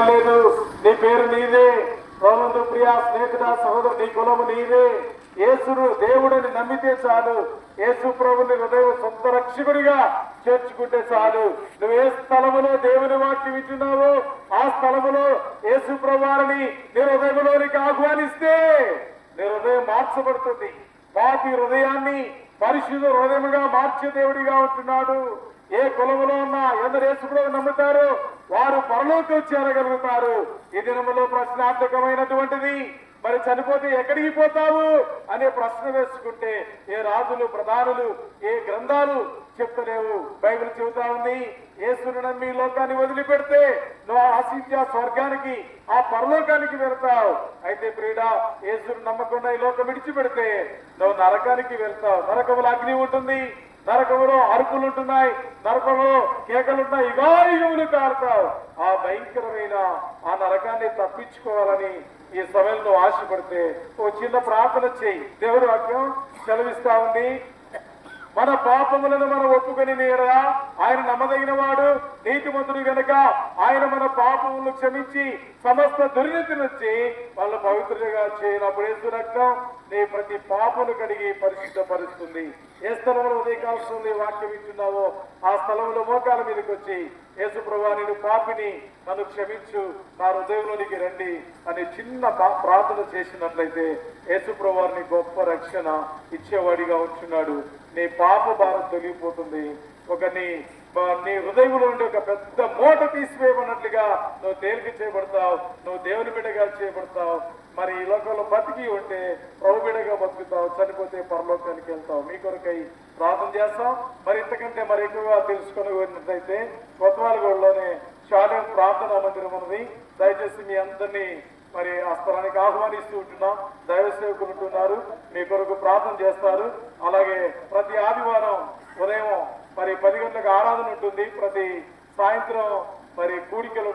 లేదు, నీ పేరు నీదే. రోమందు ప్రియా స్నేహితుడ సహోదరు, నీ కులము నీదే. యేసును దేవుడిని నమ్మితే చాలు, యేసు ప్రభుని హృదయం సొంత రక్షకుడిగా చేర్చుకుంటే చాలు. నువ్వు ఏ స్థలములో దేవుని వాక్యం వింటున్నావో ఆ స్థలములో యేసు ప్రభువారిని నీ హృదయంలోనికి ఆహ్వానిస్తే నీ హృదయం మార్చబడుతుంది. పాపి హృదయాన్ని పరిశుద్ధ హృదయముగా మార్చే దేవుడిగా ఉంటున్నాడు. ఏ కులములో ఉన్నా ఎందరు యేసు ప్రభువు నమ్ముతారో వారు పరలోకం చేరగలుగుతారు. ఈ దినములో ప్రశ్నార్థకమైనటువంటిది, మరి చనిపోతే ఎక్కడికి పోతావు అనే ప్రశ్న వేసుకుంటే ఏ రాజులు ప్రధానులు ఏ గ్రంథాలు చెప్తలేవు. బైబిల్ చెబుతా ఉంది, యేసును నమ్మి లోకాన్ని వదిలిపెడితే నువ్వు ఆశించే స్వర్గానికి ఆ పరలోకానికి వెళ్తావు. అయితే ప్రియుడా, యేసును నమ్మకుండా ఈ లోకం విడిచిపెడితే నువ్వు నరకానికి వెళ్తావు. నరకములో అగ్ని ఉంటుంది, నరకంలో అరుపులు ఉంటున్నాయి, నరకంలో కేకలుంటాయి, యుగాయుగములు కారుతావు. ఆ భయంకరమైన ఆ నరకాన్ని తప్పించుకోవాలని ఈ సమయంలో ఆశపడితే ఓ చిన్న ప్రార్థన చేయి. దేవుడు వాక్యం సెలవిస్తా ఉంది, మన పాపములను మనం ఒప్పుకొని నేరా ఆయన నమ్మదగిన వాడు నీతిమంతుడు గనుక ఆయన మన పాపములను క్షమించి సమస్త దుర్నీతి నుంచి వాళ్ళు పవిత్రులుగా చేయనప్పుడు యేసు రక్తం నీ ప్రతి పాపను కడిగి పరిశుద్ధపరుస్తుంది. ఏ స్థలంలో ఉదయకాల్సిన వాక్యం ఇస్తున్నావో ఆ స్థలంలో మోకాల మీదకి వచ్చి యేసు ప్రభువా నేను పాపిని, నన్ను క్షమించు, నా హృదయంలోనికి రండి అని చిన్న ప్రార్థన చేసినట్లయితే యేసు ప్రభువారిని గొప్ప రక్షణ ఇచ్చేవాడిగా ఉంటున్నాడు. నీ పాప భారం తొలగిపోతుంది. నీ హృదయంలో ఉండి ఒక పెద్ద మూట తీసివేయమన్నట్లుగా నువ్వు తేలిక చేయబడతావు. నువ్వు దేవుని బిడ్డగా చేయబడతావు. మరి ఈ లోకంలో బతికి ఉంటే ప్రభు బిడ్డగా బతుకుతావు, చనిపోతే పరలోకానికి వెళ్తావు. మీ కొరకై ప్రార్థన చేస్తాం. మరి ఇంతకంటే మరి ఎక్కువగా తెలుసుకున్నట్లయితే కొత్తవాళ్ళగూడలోనే శాలేం ప్రార్థనా మందిరం ఉన్నది. దయచేసి మీ అందరినీ మరి ఆ స్థలానికి ఆహ్వానిస్తూ ఉంటున్నాం. దైవ సేవకులు ఉంటున్నారు, మీ కొరకు ప్రార్థన చేస్తారు. అలాగే ప్రతి ఆదివారం ఉదయం మరి 10 గంటలకు ఆరాధన ఉంటుంది, ప్రతి సాయంత్రం మరి కూడికలు